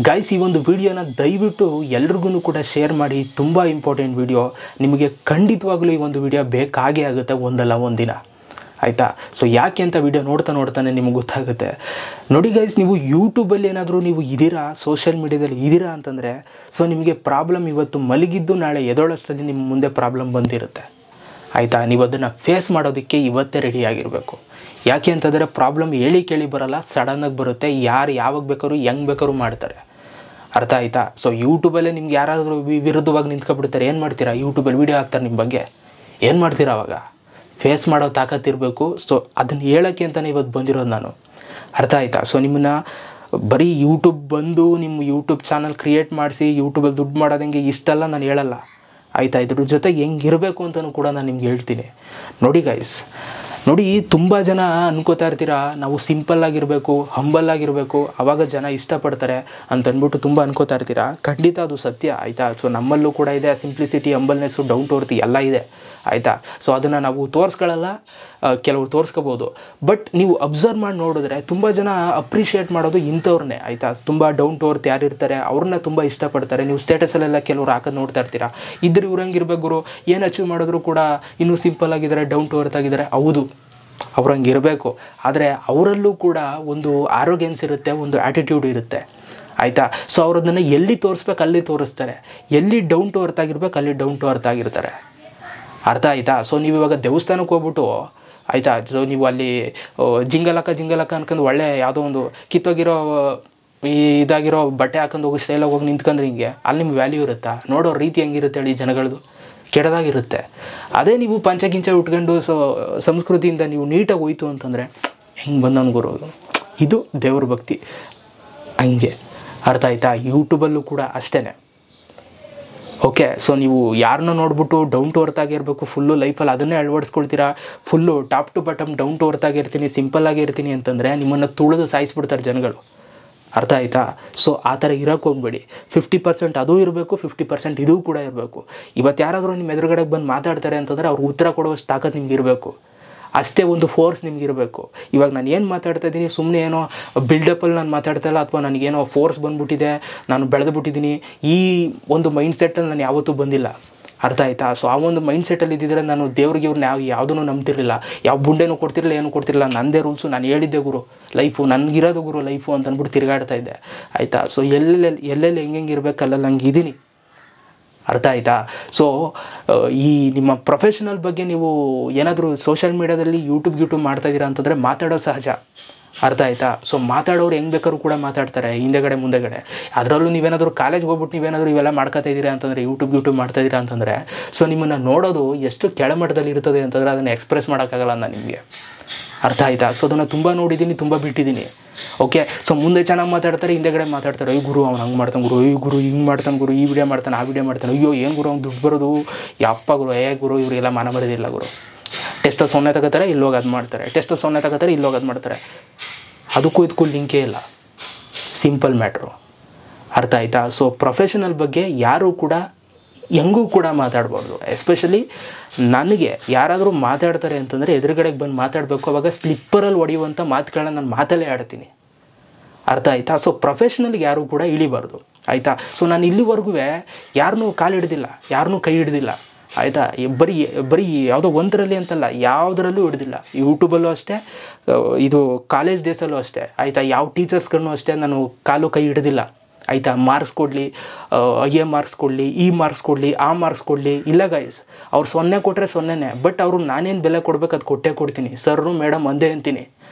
Guys ಈ ಒಂದು ವಿಡಿಯೋನ ದಯವಿಟ್ಟು ಎಲ್ರಿಗೂ ಕೂಡ ಶೇರ್ ಮಾಡಿ. ತುಂಬ ಇಂಪಾರ್ಟೆಂಟ್ ವಿಡಿಯೋ. ನಿಮಗೆ ಖಂಡಿತವಾಗ್ಲೂ ಈ ಒಂದು ವಿಡಿಯೋ ಬೇಕಾಗೇ ಆಗುತ್ತೆ ಒಂದಲ್ಲ ಒಂದಿನ, ಆಯಿತಾ? ಸೊ ಯಾಕೆ ಅಂತ ವಿಡಿಯೋ ನೋಡ್ತಾನೆ ನಿಮಗೆ ಗೊತ್ತಾಗುತ್ತೆ. ನೋಡಿ ಗೈಸ್, ನೀವು ಯೂಟ್ಯೂಬಲ್ಲಿ ಏನಾದರೂ ನೀವು ಇದ್ದೀರಾ, ಸೋಷಿಯಲ್ ಮೀಡಿಯಾದಲ್ಲಿ ಇದ್ದೀರಾ ಅಂತಂದರೆ ಸೊ ನಿಮಗೆ ಪ್ರಾಬ್ಲಮ್ ಇವತ್ತು ಮಲಗಿದ್ದು ನಾಳೆ ಎದೊಳಷ್ಟರಲ್ಲಿ ನಿಮ್ಮ ಮುಂದೆ ಪ್ರಾಬ್ಲಮ್ ಬಂದಿರುತ್ತೆ, ಆಯಿತಾ? ನೀವು ಅದನ್ನು ಫೇಸ್ ಮಾಡೋದಕ್ಕೆ ಇವತ್ತೇ ರೆಡಿಯಾಗಿರಬೇಕು. ಯಾಕೆ ಅಂತಂದರೆ ಪ್ರಾಬ್ಲಮ್ ಹೇಳಿ ಕೇಳಿ ಬರೋಲ್ಲ, ಸಡನ್ನಾಗಿ ಬರುತ್ತೆ. ಯಾರು ಯಾವಾಗ ಬೇಕಾದ್ರೂ ಹೆಂಗೆ ಬೇಕಾದ್ರೂ ಮಾಡ್ತಾರೆ, ಅರ್ಥ ಆಯಿತಾ? ಸೊ ಯೂಟ್ಯೂಬಲ್ಲೇ ನಿಮ್ಗೆ ಯಾರಾದರೂ ವಿರುದ್ಧವಾಗಿ ನಿಂತ್ಕೊಬಿಡ್ತಾರೆ, ಏನು ಮಾಡ್ತೀರಾ? ಯೂಟ್ಯೂಬಲ್ಲಿ ವೀಡಿಯೋ ಹಾಕ್ತಾರೆ ನಿಮ್ಮ ಬಗ್ಗೆ, ಏನು ಮಾಡ್ತೀರಾ ಅವಾಗ? ಫೇಸ್ ಮಾಡೋ ತಾಕತ್ತಿರಬೇಕು. ಸೊ ಅದನ್ನು ಹೇಳೋಕ್ಕೆ ಅಂತಲೇ ಇವತ್ತು ಬಂದಿರೋದು ನಾನು, ಅರ್ಥ ಆಯಿತಾ? ಸೊ ನಿಮ್ಮನ್ನು ಬರೀ ಯೂಟ್ಯೂಬ್ ಬಂದು ನಿಮ್ಮ ಯೂಟ್ಯೂಬ್ ಚಾನಲ್ ಕ್ರಿಯೇಟ್ ಮಾಡಿಸಿ ಯೂಟ್ಯೂಬಲ್ಲಿ ದುಡ್ಡು ಮಾಡೋದಂಗೆ ಇಷ್ಟೆಲ್ಲ ನಾನು ಹೇಳಲ್ಲ, ಆಯಿತಾ? ಇದ್ರ ಜೊತೆಗೆ ಹೆಂಗೆ ಇರಬೇಕು ಅಂತಲೂ ಕೂಡ ನಾನು ನಿಮ್ಗೆ ಹೇಳ್ತೀನಿ. ನೋಡಿ ಗೈಸ್, ನೋಡಿ ತುಂಬ ಜನ ಅನ್ಕೋತಾ ಇರ್ತೀರಾ ನಾವು ಸಿಂಪಲ್ಲಾಗಿರಬೇಕು, ಹಂಬಲ್ಲಾಗಿರಬೇಕು, ಆವಾಗ ಜನ ಇಷ್ಟಪಡ್ತಾರೆ ಅಂತಂದ್ಬಿಟ್ಟು ತುಂಬ ಅನ್ಕೋತಾ ಇರ್ತೀರಾ. ಖಂಡಿತ ಅದು ಸತ್ಯ, ಆಯಿತಾ? ಸೊ ನಮ್ಮಲ್ಲೂ ಕೂಡ ಇದೆ ಸಿಂಪ್ಲಿಸಿಟಿ, ಹಂಬಲ್ನೆಸ್ಸು, ಡೌನ್ ಟು ಅರ್ತ್ ಎಲ್ಲ ಇದೆ, ಆಯಿತಾ? ಸೊ ಅದನ್ನು ನಾವು ತೋರಿಸ್ಕೊಳ್ಳಲ್ಲ, ಕೆಲವರು ತೋರಿಸ್ಕೋಬೋದು. ಬಟ್ ನೀವು ಅಬ್ಸರ್ವ್ ಮಾಡಿ ನೋಡಿದ್ರೆ ತುಂಬ ಜನ ಅಪ್ರಿಷಿಯೇಟ್ ಮಾಡೋದು ಇಂಥವ್ರನ್ನೇ, ಆಯಿತಾ? ತುಂಬ ಡೌನ್ ಟು ಅರ್ತ್ ಯಾರಿರ್ತಾರೆ ಅವ್ರನ್ನ ತುಂಬ ಇಷ್ಟಪಡ್ತಾರೆ. ನೀವು ಸ್ಟೇಟಸಲ್ಲೆಲ್ಲ ಕೆಲವರು ಹಾಕೋದು ನೋಡ್ತಾ ಇರ್ತೀರಾ, ಇದ್ರೆ ಇವ್ರಂಗೆ ಇರಬೇಕು ಗುರು, ಏನು ಅಚೀವ್ ಮಾಡಿದ್ರು ಕೂಡ ಇನ್ನೂ ಸಿಂಪಲ್ ಆಗಿದ್ದಾರೆ, ಡೌನ್ ಟು ಅರ್ತ್ ಆಗಿದ್ದಾರೆ. ಹೌದು, ಅವ್ರಂಗೆ ಇರಬೇಕು. ಆದರೆ ಅವರಲ್ಲೂ ಕೂಡ ಒಂದು ಆರೋಗ್ಯನ್ಸ್ ಇರುತ್ತೆ, ಒಂದು ಆ್ಯಟಿಟ್ಯೂಡ್ ಇರುತ್ತೆ, ಆಯಿತಾ? ಸೊ ಅವ್ರು ಅದನ್ನು ಎಲ್ಲಿ ತೋರಿಸ್ಬೇಕು ಅಲ್ಲಿ ತೋರಿಸ್ತಾರೆ, ಎಲ್ಲಿ ಡೌನ್ ಟು ಅರ್ತ್ ಆಗಿರ್ಬೇಕು ಅಲ್ಲಿ ಡೌನ್ ಟು ಅರ್ತ್ ಆಗಿರ್ತಾರೆ, ಅರ್ಥ ಆಯಿತಾ? ಸೊ ನೀವು ಇವಾಗ ದೇವಸ್ಥಾನಕ್ಕೆ ಹೋಗ್ಬಿಟ್ಟು, ಆಯಿತಾ? ಸೊ ನೀವು ಅಲ್ಲಿ ಜಿಂಗಲಕ್ಕ ಅನ್ಕೊಂಡು ಒಳ್ಳೆ ಯಾವುದೋ ಒಂದು ಕಿತ್ತೋಗಿರೋ ಇದಾಗಿರೋ ಬಟ್ಟೆ ಹಾಕೊಂಡು ಹೋಗಿ ಸ್ಟೈಲಾಗಿ ಹೋಗಿ ನಿಂತ್ಕೊಂಡ್ರೆ ಹಿಂಗೆ ಅಲ್ಲಿ ನಿಮ್ಗೆ ವ್ಯಾಲ್ಯೂ ಇರುತ್ತಾ? ನೋಡೋ ರೀತಿ ಹೆಂಗಿರುತ್ತೆ ಹೇಳಿ ಜನಗಳದು, ಕೆಟ್ಟದಾಗಿರುತ್ತೆ. ಅದೇ ನೀವು ಪಂಚಗಿಂಚ ಉಟ್ಕೊಂಡು ಸಂಸ್ಕೃತಿಯಿಂದ ನೀವು ನೀಟಾಗಿ ಹೋಯ್ತು ಅಂತಂದರೆ ಹೆಂಗೆ ಬಂದವನು ಗುರು, ಇದು ದೇವ್ರ ಭಕ್ತಿ, ಹಂಗೆ, ಅರ್ಥ ಆಯಿತಾ? ಯೂಟ್ಯೂಬಲ್ಲೂ ಕೂಡ ಅಷ್ಟೇ, ಓಕೆ? ಸೊ ನೀವು ಯಾರನ್ನ ನೋಡ್ಬಿಟ್ಟು ಡೌನ್ ಟು ಅರ್ತ್ ಆಗಿರಬೇಕು, ಫುಲ್ಲು ಲೈಫಲ್ಲಿ ಅದನ್ನೇ ಅಳವಡಿಸ್ಕೊಳ್ತೀರಾ, full top to bottom down to earth ಆಗಿರ್ತೀನಿ, ಸಿಂಪಲ್ಲಾಗಿ ಇರ್ತೀನಿ ಅಂತಂದರೆ ನಿಮ್ಮನ್ನು ತುಳಿದು ಸಾಯಿಸ್ಬಿಡ್ತಾರೆ ಜನಗಳು, ಅರ್ಥ ಆಯಿತಾ? ಸೊ ಆ ಥರ ಇರೋಕ್ಕೆ ಹೋಗ್ಬೇಡಿ. 50% ಅದೂ ಇರಬೇಕು, 50% ಇದೂ ಕೂಡ ಇರಬೇಕು. ಇವತ್ತು ಯಾರಾದರೂ ನಿಮ್ಮ ಎದುರುಗಡೆಗೆ ಬಂದು ಮಾತಾಡ್ತಾರೆ ಅಂತಂದರೆ ಅವ್ರಿಗೆ ಉತ್ತರ ಕೊಡುವಷ್ಟು ತಾಕತ್ತು ನಿಮ್ಗೆ ಇರಬೇಕು, ಅಷ್ಟೇ ಒಂದು ಫೋರ್ಸ್ ನಿಮ್ಗೆ ಇರಬೇಕು. ಇವಾಗ ನಾನು ಏನು ಮಾತಾಡ್ತಾ ಇದ್ದೀನಿ ಸುಮ್ಮನೆ ಏನೋ ಬಿಲ್ಡಪ್ಪಲ್ಲಿ ನಾನು ಮಾತಾಡ್ತಾ ಇಲ್ಲ, ಅಥವಾ ನನಗೇನೋ ಫೋರ್ಸ್ ಬಂದುಬಿಟ್ಟಿದೆ, ನಾನು ಬೆಳೆದು ಬಿಟ್ಟಿದ್ದೀನಿ, ಈ ಒಂದು ಮೈಂಡ್ಸೆಟ್ಟಲ್ಲಿ ನಾನು ಯಾವತ್ತೂ ಬಂದಿಲ್ಲ, ಅರ್ಥ ಆಯಿತಾ? ಸೊ ಆ ಒಂದು ಮೈಂಡ್ಸೆಟ್ಟಲ್ಲಿ ಇದ್ದಿದ್ರೆ ನಾನು ದೇವ್ರಿಗೆ ಇವ್ರನ್ನ ಯಾವುದೂ ನಂಬ್ತಿರಲಿಲ್ಲ, ಯಾವ ಬುಂಡೆನೂ ಕೊಡ್ತಿರಲಿಲ್ಲ, ಏನೂ ಕೊಡ್ತಿರಲಿಲ್ಲ. ನನ್ನದೇ ರೂಲ್ಸು, ನಾನು ಹೇಳಿದ್ದೆ ಗುರು ಲೈಫು, ನನಗಿರೋದು ಗುರು ಲೈಫು ಅಂತ ಅಂದ್ಬಿಟ್ಟು ತಿರುಗಾಡ್ತಾ ಇದ್ದೆ, ಆಯಿತಾ? ಸೊ ಎಲ್ಲೆಲ್ಲಿ ಹೆಂಗೆ ಇರಬೇಕು ಅಲ್ಲೆಲ್ಲ ಹಂಗೆ ಇದ್ದೀನಿ, ಅರ್ಥ ಆಯಿತಾ? ಸೊ ಈ ನಿಮ್ಮ ಪ್ರೊಫೆಷನಲ್ ಬಗ್ಗೆ ನೀವು ಏನಾದರೂ ಸೋಷಿಯಲ್ ಮೀಡ್ಯಾದಲ್ಲಿ ಯೂಟ್ಯೂಬ್ ಮಾಡ್ತಾಯಿದ್ದೀರಾ ಅಂತಂದರೆ ಮಾತಾಡೋ ಸಹಜ, ಅರ್ಥ ಆಯಿತಾ? ಸೊ ಮಾತಾಡೋರು ಹೆಂಗೆ ಬೇಕಾದ್ರೂ ಕೂಡ ಮಾತಾಡ್ತಾರೆ, ಹಿಂದೆಗಡೆ ಮುಂದೆಗಡೆ. ಅದರಲ್ಲೂ ನೀವೇನಾದರೂ ಕಾಲೇಜ್ಗೆ ಹೋಗ್ಬಿಟ್ಟು ನೀವೇನಾದರೂ ಇವೆಲ್ಲ ಮಾಡ್ಕೊತಾ ಇದ್ದೀರಾ ಅಂತಂದರೆ, ಯೂಟ್ಯೂಬ್ ಮಾಡ್ತಾಯಿದ್ದೀರಾ ಅಂತಂದರೆ ಸೊ ನಿಮ್ಮನ್ನು ನೋಡೋದು ಎಷ್ಟು ಕೆಳಮಟ್ಟದಲ್ಲಿ ಇರ್ತದೆ ಅಂತಂದರೆ ಅದನ್ನು ಎಕ್ಸ್ಪ್ರೆಸ್ ಮಾಡೋಕ್ಕಾಗಲ್ಲ ನಾನು ನಿಮಗೆ, ಅರ್ಥ ಆಯಿತಾ? ಸೊ ಅದನ್ನು ತುಂಬ ನೋಡಿದ್ದೀನಿ, ತುಂಬ ಬಿಟ್ಟಿದ್ದೀನಿ, ಓಕೆ? ಸೊ ಮುಂದೆ ಚೆನ್ನಾಗಿ ಮಾತಾಡ್ತಾರೆ, ಹಿಂದೆಗಡೆ ಮಾತಾಡ್ತಾರೆ, ಈ ಗುರು ಅವ್ನು ಹಂಗೆ ಮಾಡ್ತಾನೆ ಗುರು, ಈ ಗುರು ಹಿಂಗೆ ಮಾಡ್ತಾನೆ ಗುರು, ಈ ವಿಡಿಯೋ ಮಾಡ್ತಾನೆ, ಆ ವಿಡಿಯೋ ಮಾಡ್ತಾನೆ, ಅಯ್ಯೋ ಏನು ಗುರು ಅವ್ನು ದುಡ್ಡು ಬರೋದು, ಯಪ್ಪ ಗುರು, ಗುರು ಇವರಿಗೆಲ್ಲ ಮಾನ ಬರೋದಿಲ್ಲ ಗುರು. ಟೆಸ್ಟಲ್ಲಿ 0 ತಗೋತಾರೆ, ಇಲ್ಲೋಗಿ ಅದು ಮಾಡ್ತಾರೆ, ಟೆಸ್ಟಲ್ಲಿ 0 ತಗೋತಾರೆ, ಇಲ್ಲೋಗಿ ಅದು ಮಾಡ್ತಾರೆ. ಅದಕ್ಕೂ ಇದಕ್ಕೂ ಲಿಂಕೇ ಇಲ್ಲ, ಸಿಂಪಲ್ ಮ್ಯಾಟ್ರು, ಅರ್ಥ ಆಯಿತಾ? ಸೊ ಪ್ರೊಫೆಷನಲ್ ಬಗ್ಗೆ ಯಾರೂ ಕೂಡ ಹೆಂಗೂ ಕೂಡ ಮಾತಾಡ್ಬಾರ್ದು. ಎಸ್ಪೆಷಲಿ ನನಗೆ ಯಾರಾದರೂ ಮಾತಾಡ್ತಾರೆ ಅಂತಂದರೆ ಎದುರುಗಡೆಗೆ ಬಂದು ಮಾತಾಡಬೇಕು, ಅವಾಗ ಸ್ಲಿಪ್ಪರಲ್ಲಿ ಹೊಡೆಯುವಂಥ ಮಾತುಗಳನ್ನ ನಾನು ಮಾತಲ್ಲೇ ಆಡ್ತೀನಿ, ಅರ್ಥ ಆಯಿತಾ? ಸೊ ಪ್ರೊಫೆಷ್ನಲ್ಗೆ ಯಾರೂ ಕೂಡ ಇಳಿಬಾರ್ದು, ಆಯಿತಾ? ಸೊ ನಾನು ಇಲ್ಲಿವರೆಗೂ ಯಾರನ್ನೂ ಕಾಲು ಹಿಡ್ದಿಲ್ಲ, ಯಾರನ್ನೂ ಕೈ ಹಿಡ್ದಿಲ್ಲ, ಆಯಿತಾ? ಬರೀ ಯಾವುದೋ ಒಂದರಲ್ಲಿ ಅಂತಲ್ಲ, ಯಾವುದರಲ್ಲೂ ಹಿಡ್ದಿಲ್ಲ. ಯೂಟ್ಯೂಬಲ್ಲೂ ಅಷ್ಟೇ, ಇದು ಕಾಲೇಜ್ ಡೇಸಲ್ಲೂ ಅಷ್ಟೇ, ಆಯಿತಾ? ಯಾವ ಟೀಚರ್ಸ್ಗಳನ್ನೂ ಅಷ್ಟೇ ನಾನು ಕಾಲು ಕೈ ಹಿಡ್ದಿಲ್ಲ, ಆಯಿತಾ? ಮಾರ್ಕ್ಸ್ ಕೊಡಲಿ, ಎ ಮಾರ್ಕ್ಸ್ ಕೊಡಲಿ, ಈ ಮಾರ್ಕ್ಸ್ ಕೊಡಲಿ, ಆ ಮಾರ್ಕ್ಸ್ ಕೊಡಲಿ, ಇಲ್ಲ ಗೈಸ್, ಅವ್ರು 0 ಕೊಟ್ಟರೆ 0ನೇ. ಬಟ್ ಅವರು ನಾನೇನು ಬೆಲೆ ಕೊಡಬೇಕು ಅದು ಕೊಟ್ಟೇ ಕೊಡ್ತೀನಿ, ಸರ್ರು ಮೇಡಮ್ ಅಂದೇ ಅಂತೀನಿ,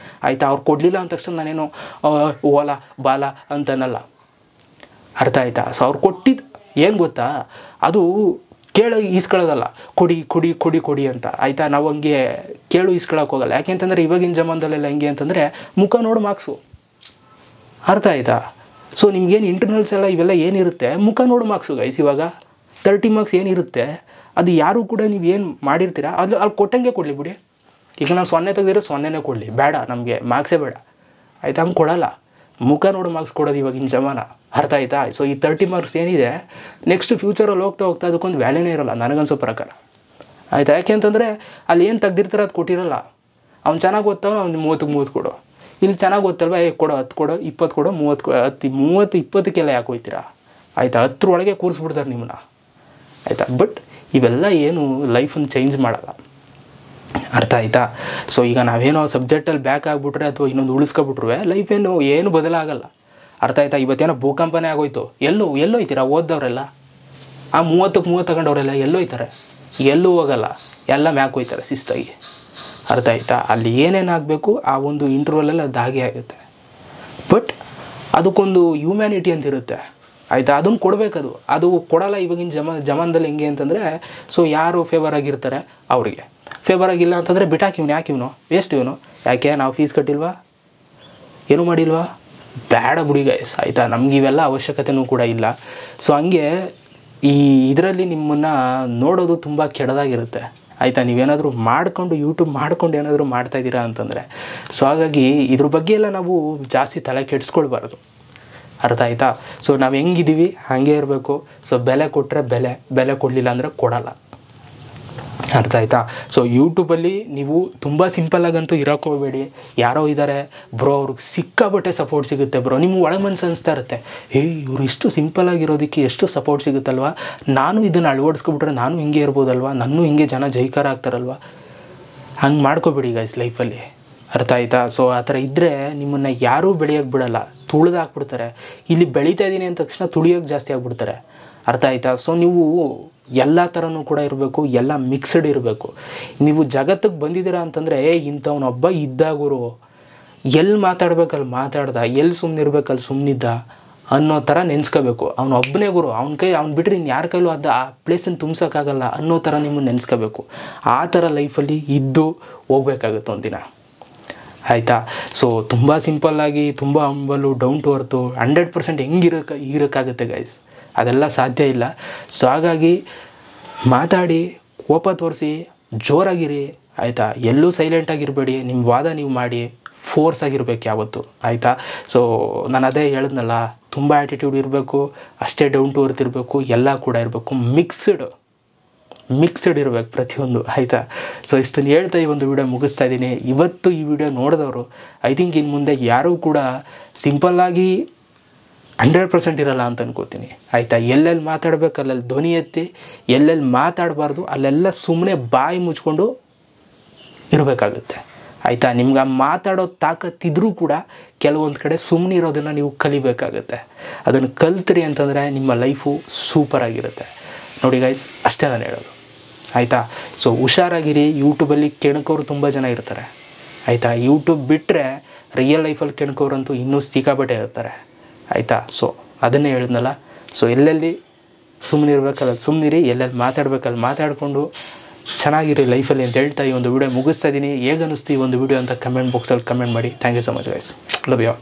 ಆಯಿತಾ? ಅವ್ರು ಕೊಡಲಿಲ್ಲ ಅಂದ ತಕ್ಷಣ ನಾನೇನು ಓಲ ಬಾಲ ಅಂತನಲ್ಲ, ಅರ್ಥ ಆಯಿತಾ? ಸೊ ಅವ್ರು ಕೊಟ್ಟಿದ್ದು ಏನು ಗೊತ್ತಾ, ಅದು ಕೇಳೋ ಈಸ್ಕೊಳ್ಳೋದಲ್ಲ, ಕೊಡಿ ಕೊಡಿ ಕೊಡಿ ಕೊಡಿ ಅಂತ, ಆಯಿತಾ? ನಾವು ಹಂಗೆ ಕೇಳು ಈಸ್ಕೊಳ್ಳೋಕೆ ಹೋಗಲ್ಲ. ಯಾಕೆಂತಂದರೆ ಇವಾಗಿನ ಜಮಾನದಲ್ಲೆಲ್ಲ ಹೆಂಗೆ ಅಂತಂದರೆ ಮುಖ ನೋಡು ಮಾರ್ಕ್ಸು, ಅರ್ಥ ಆಯಿತಾ? ಸೊ ನಿಮ್ಗೇನು ಇಂಟರ್ನಲ್ಸ್ ಎಲ್ಲ ಇವೆಲ್ಲ ಏನಿರುತ್ತೆ ಮುಖ ನೋಡು ಮಾರ್ಕ್ಸು ಗೈಸ್. ಇವಾಗ 30 ಮಾರ್ಕ್ಸ್ ಏನಿರುತ್ತೆ ಅದು ಯಾರೂ ಕೂಡ ನೀವು ಏನು ಮಾಡಿರ್ತೀರ ಅದು ಅಲ್ಲಿ ಕೊಟ್ಟಂಗೆ ಕೊಡಲಿ ಬಿಡಿ. ಈಗ ನಾವು 0 ತೆಗೆದಿರೋ 0ನೇ ಕೊಡಲಿ, ಬೇಡ ನಮಗೆ ಮಾರ್ಕ್ಸೇ ಬೇಡ, ಆಯಿತಾ? ಹಂಗೆ ಕೊಡಲ್ಲ, ಮುಖ ನೋಡು ಮಾರ್ಕ್ಸ್ ಕೊಡೋದು ಇವಾಗಿನ ಜಮಾನ, ಅರ್ಥ ಆಯಿತಾ? ಸೊ ಈ 30 ಮಾರ್ಕ್ಸ್ ಏನಿದೆ ನೆಕ್ಸ್ಟ್ ಫ್ಯೂಚರಲ್ಲಿ ಹೋಗ್ತಾ ಅದಕ್ಕೊಂದು ವ್ಯಾಲ್ಯೂನೇ ಇರೋಲ್ಲ ನನಗನ್ಸೋ ಪ್ರಕಾರ, ಆಯಿತಾ? ಯಾಕೆ ಅಂತಂದರೆ ಅಲ್ಲಿ ಏನು ತೆಗ್ದಿರ್ತಾರೆ ಅದು ಕೊಟ್ಟಿರಲ್ಲ. ಅವ್ನು ಚೆನ್ನಾಗಿ ಓದ್ತಾವ, ಅವ್ನು 30 ಕೊಡು, ಇಲ್ಲಿ ಚೆನ್ನಾಗಿ ಗೊತ್ತಲ್ವ, ಕೊಡೋ 10 ಕೊಡೋ 20 ಕೊಡೋ 30 20ಕ್ಕೆಲ್ಲ ಯಾಕೆ ಹೋಗ್ತೀರಾ ಆಯಿತಾ. 10 ಒಳಗೆ ಕೂರಿಸ್ಬಿಡ್ತಾರೆ ನಿಮ್ಮನ್ನ ಆಯಿತಾ. ಬಟ್ ಇವೆಲ್ಲ ಏನು ಲೈಫನ್ನು ಚೇಂಜ್ ಮಾಡಲ್ಲ, ಅರ್ಥ ಆಯಿತಾ. ಸೊ ಈಗ ನಾವೇನೋ ಸಬ್ಜೆಕ್ಟಲ್ಲಿ ಬ್ಯಾಕ್ ಆಗಿಬಿಟ್ರೆ ಅಥವಾ ಇನ್ನೊಂದು ಉಳಿಸ್ಕೊಬಿಟ್ರೆ ಲೈಫ್ ಏನು ಬದಲಾಗಲ್ಲ, ಅರ್ಥ ಆಯಿತಾ. ಇವತ್ತೇನೋ ಭೂಕಂಪನೇ ಆಗೋಯ್ತು, ಎಲ್ಲೋಯ್ತೀರಾ ಓದ್ದವರೆಲ್ಲ, ಆ 30 ತಗೊಂಡವರೆಲ್ಲ ಎಲ್ಲೋಯ್ತಾರೆ, ಎಲ್ಲೂ ಹೋಗಲ್ಲ, ಎಲ್ಲ ಮ್ಯಾಕ್ ಹೋಯ್ತಾರೆ ಶಿಸ್ತಾಗಿ, ಅರ್ಥ ಆಯಿತಾ. ಅಲ್ಲಿ ಏನೇನಾಗಬೇಕು ಆ ಒಂದು ಇಂಟರ್ವಲಲ್ಲಿ ಅದು ಹಾಗೆ ಆಗುತ್ತೆ. ಬಟ್ ಅದಕ್ಕೊಂದು ಹ್ಯೂಮ್ಯಾನಿಟಿ ಅಂತ ಇರುತ್ತೆ ಆಯಿತಾ, ಅದನ್ನು ಕೊಡಬೇಕದು, ಅದು ಕೊಡಲ್ಲ ಇವಾಗಿನ ಜಮಾನದಲ್ಲಿ. ಹೆಂಗೆ ಅಂತಂದರೆ ಸೊ ಯಾರು ಫೇವರ್ ಆಗಿರ್ತಾರೆ ಅವರಿಗೆ, ಫೇವರ್ ಆಗಿಲ್ಲ ಅಂತಂದರೆ ಬಿಟ್ಟಾಕಿ ಇವನು, ಯಾಕೆ ಇವನು ವೇಸ್ಟ್ ಇವನು, ಯಾಕೆ ನಾವು ಫೀಸ್ ಕಟ್ಟಿಲ್ವಾ, ಏನೂ ಮಾಡಿಲ್ವಾ, ಬೇಡ ಬಿಡಿ ಗೈಸ್ ಆಯಿತಾ. ನಮ್ಗೆ ಇವೆಲ್ಲ ಅವಶ್ಯಕತೆಯೂ ಕೂಡ ಇಲ್ಲ. ಸೊ ಹಂಗೆ ಈ ಇದರಲ್ಲಿ ನಿಮ್ಮನ್ನು ನೋಡೋದು ತುಂಬ ಕೆಟ್ಟದಾಗಿರುತ್ತೆ ಆಯಿತಾ. ನೀವೇನಾದರೂ ಮಾಡ್ಕೊಂಡು ಯೂಟ್ಯೂಬ್ ಮಾಡ್ಕೊಂಡು ಏನಾದರೂ ಮಾಡ್ತಾಯಿದ್ದೀರಾ ಅಂತಂದರೆ, ಸೊ ಹಾಗಾಗಿ ಇದ್ರ ಬಗ್ಗೆ ಎಲ್ಲ ನಾವು ಜಾಸ್ತಿ ತಲೆ ಕೆಡಿಸ್ಕೊಳ್ಬಾರ್ದು, ಅರ್ಥ ಆಯಿತಾ. ಸೊ ನಾವು ಹೆಂಗಿದ್ದೀವಿ ಹಾಗೆ ಇರಬೇಕು. ಸೊ ಬೆಲೆ ಕೊಟ್ಟರೆ ಬೆಲೆ ಕೊಡಲಿಲ್ಲ ಅಂದರೆ ಕೊಡಲ್ಲ, ಅರ್ಥ ಆಯಿತಾ. ಸೊ ಯೂಟ್ಯೂಬಲ್ಲಿ ನೀವು ತುಂಬ ಸಿಂಪಲ್ಲಾಗಂತೂ ಇರೋಕ್ಕೆ ಹೋಗಬೇಡಿ. ಯಾರೋ ಇದ್ದಾರೆ ಬ್ರೋ, ಅವ್ರಿಗೆ ಸಿಕ್ಕಾಬಟ್ಟೆ ಸಪೋರ್ಟ್ ಸಿಗುತ್ತೆ ಬ್ರೋ, ನಿಮ್ಮ ಒಳ ಮನಸ್ಸು ಅನಿಸ್ತಾ ಇರುತ್ತೆ, ಇವರು ಇಷ್ಟು ಸಿಂಪಲ್ಲಾಗಿರೋದಕ್ಕೆ ಎಷ್ಟು ಸಪೋರ್ಟ್ ಸಿಗುತ್ತಲ್ವ, ನಾನು ಇದನ್ನು ಅಳವಡಿಸ್ಕೊಬಿಟ್ರೆ ನಾನು ಹಿಂಗೆ ಇರ್ಬೋದಲ್ವ, ನನ್ನೂ ಹಿಂಗೆ ಜನ ಜೈಕಾರ ಆಗ್ತಾರಲ್ವ. ಹಂಗೆ ಮಾಡ್ಕೊಬೇಡಿ ಗೈಸ್ ಲೈಫಲ್ಲಿ, ಅರ್ಥ ಆಯಿತಾ. ಸೊ ಆ ಥರ ಇದ್ದರೆ ನಿಮ್ಮನ್ನು ಯಾರೂ ಬೆಳೆಯೋಕ್ಕೆ ಬಿಡಲ್ಲ, ತುಳಿದಾಕ್ಬಿಡ್ತಾರೆ. ಇಲ್ಲಿ ಬೆಳೀತಾ ಇದ್ದೀನಿ ಅಂದ ತಕ್ಷಣ ತುಳಿಯೋಕ್ಕೆ ಜಾಸ್ತಿ ಆಗಿಬಿಡ್ತಾರೆ, ಅರ್ಥ ಆಯಿತಾ. ಸೊ ನೀವು ಎಲ್ಲ ಥರನೂ ಕೂಡ ಇರಬೇಕು, ಎಲ್ಲ ಮಿಕ್ಸ್ಡ್ ಇರಬೇಕು. ನೀವು ಜಗತ್ತಿಗೆ ಬಂದಿದ್ದೀರಾ ಅಂತಂದರೆ ಇಂಥವನೊಬ್ಬ ಇದ್ದಾಗುರು, ಎಲ್ಲಿ ಮಾತಾಡ್ಬೇಕಲ್ಲಿ ಮಾತಾಡ್ದ, ಎಲ್ಲಿ ಸುಮ್ಮನಿರ್ಬೇಕಲ್ಲಿ ಸುಮ್ಮನಿದ್ದ ಅನ್ನೋ ಥರ ನೆನೆಸ್ಕೋಬೇಕು. ಅವನೊಬ್ಬನೇ ಗುರು, ಅವ್ನು ಬಿಟ್ಟರೆ ಇನ್ನು ಯಾರ ಕೈಲೂ ಆ ಪ್ಲೇಸನ್ನು ತುಂಬ್ಸೋಕ್ಕಾಗಲ್ಲ ಅನ್ನೋ ಥರ ನಿಮ್ಮನ್ನು ನೆನೆಸ್ಕೋಬೇಕು. ಆ ಥರ ಲೈಫಲ್ಲಿ ಇದ್ದು ಹೋಗ್ಬೇಕಾಗುತ್ತೆ ಒಂದಿನ, ಆಯಿತಾ. ಸೊ ತುಂಬ ಸಿಂಪಲ್ಲಾಗಿ, ತುಂಬ ಹಂಬಲು, ಡೌನ್ ಟು ಅರ್ತು 100% ಇರೋಕ್ಕಾಗುತ್ತೆ ಗೈಸ್, ಅದೆಲ್ಲ ಸಾಧ್ಯ ಇಲ್ಲ. ಸೊ ಹಾಗಾಗಿ ಮಾತಾಡಿ, ಕೋಪ ತೋರಿಸಿ, ಜೋರಾಗಿರಿ ಆಯಿತಾ. ಎಲ್ಲೂ ಸೈಲೆಂಟಾಗಿರಬೇಡಿ, ನಿಮ್ಮ ವಾದ ನೀವು ಮಾಡಿ, ಫೋರ್ಸ್ ಆಗಿರ್ಬೇಕು ಯಾವತ್ತು, ಆಯಿತಾ. ಸೊ ನಾನು ಅದೇ ಹೇಳಿದ್ನಲ್ಲ, ತುಂಬ ಆ್ಯಟಿಟ್ಯೂಡ್ ಇರಬೇಕು, ಅಷ್ಟೇ ಡೌನ್ ಟು ಅರ್ತ್ ಇರಬೇಕು, ಎಲ್ಲ ಕೂಡ ಇರಬೇಕು, ಮಿಕ್ಸ್ಡ್ ಇರಬೇಕು ಪ್ರತಿಯೊಂದು, ಆಯಿತಾ. ಸೊ ಇಷ್ಟನ್ನು ಹೇಳ್ತಾ ಈ ಒಂದು ವಿಡಿಯೋ ಮುಗಿಸ್ತಾ ಇದ್ದೀನಿ. ಇವತ್ತು ಈ ವಿಡಿಯೋ ನೋಡಿದವರು ಐ ಥಿಂಕ್ ಇನ್ನು ಮುಂದೆ ಯಾರೂ ಕೂಡ ಸಿಂಪಲ್ಲಾಗಿ 100% ಇರಲ್ಲ ಅಂತ ಅನ್ಕೋತೀನಿ, ಆಯಿತಾ. ಎಲ್ಲೆಲ್ಲಿ ಮಾತಾಡಬೇಕು ಅಲ್ಲೆಲ್ಲಿ ಧ್ವನಿ ಎತ್ತಿ, ಎಲ್ಲೆಲ್ಲಿ ಮಾತಾಡಬಾರ್ದು ಅಲ್ಲೆಲ್ಲ ಸುಮ್ಮನೆ ಬಾಯಿ ಮುಚ್ಕೊಂಡು ಇರಬೇಕಾಗುತ್ತೆ, ಆಯಿತಾ. ನಿಮ್ಗೆ ಆ ಮಾತಾಡೋ ತಾಕತ್ತಿದ್ರೂ ಕೂಡ ಕೆಲವೊಂದು ಕಡೆ ಸುಮ್ಮನೆ ಇರೋದನ್ನು ನೀವು ಕಲಿಬೇಕಾಗುತ್ತೆ. ಅದನ್ನು ಕಲ್ತ್ರಿ ಅಂತಂದರೆ ನಿಮ್ಮ ಲೈಫು ಸೂಪರಾಗಿರುತ್ತೆ. ನೋಡಿ ಗೈಸ್, ಅಷ್ಟೇ ನಾನು ಹೇಳೋದು, ಆಯಿತಾ. ಸೊ ಹುಷಾರಾಗಿರಿ. ಯೂಟ್ಯೂಬಲ್ಲಿ ಕೆಣಕೋರು ತುಂಬ ಜನ ಇರ್ತಾರೆ, ಆಯಿತಾ. ಯೂಟ್ಯೂಬ್ ಬಿಟ್ಟರೆ ರಿಯಲ್ ಲೈಫಲ್ಲಿ ಕೆಣಕೋರಂತೂ ಇನ್ನೂ ಸಿಕ್ಕಾಪಟ್ಟೆ ಇರ್ತಾರೆ, ಆಯಿತಾ. ಸೊ ಅದನ್ನೇ ಹೇಳಿದ್ನಲ್ಲ. ಸೊ ಎಲ್ಲೆಲ್ಲಿ ಸುಮ್ಮನೆ ಇರಬೇಕಲ್ಲ ಸುಮ್ಮನಿರಿ, ಎಲ್ಲೆಲ್ಲಿ ಮಾತಾಡಬೇಕಲ್ಲಿ ಮಾತಾಡಿಕೊಂಡು ಚೆನ್ನಾಗಿರಿ ಲೈಫಲ್ಲಿ ಅಂತ ಹೇಳ್ತಾ ಈ ಒಂದು ವಿಡಿಯೋ ಮುಗಿಸ್ತಾ ಇದ್ದೀನಿ. ಹೇಗೆ ಅನ್ನಿಸ್ತು ಈ ಒಂದು ವಿಡಿಯೋ ಅಂತ ಕಮೆಂಟ್ ಬಾಕ್ಸಲ್ಲಿ ಕಮೆಂಟ್ ಮಾಡಿ. Thank you so much guys, love you.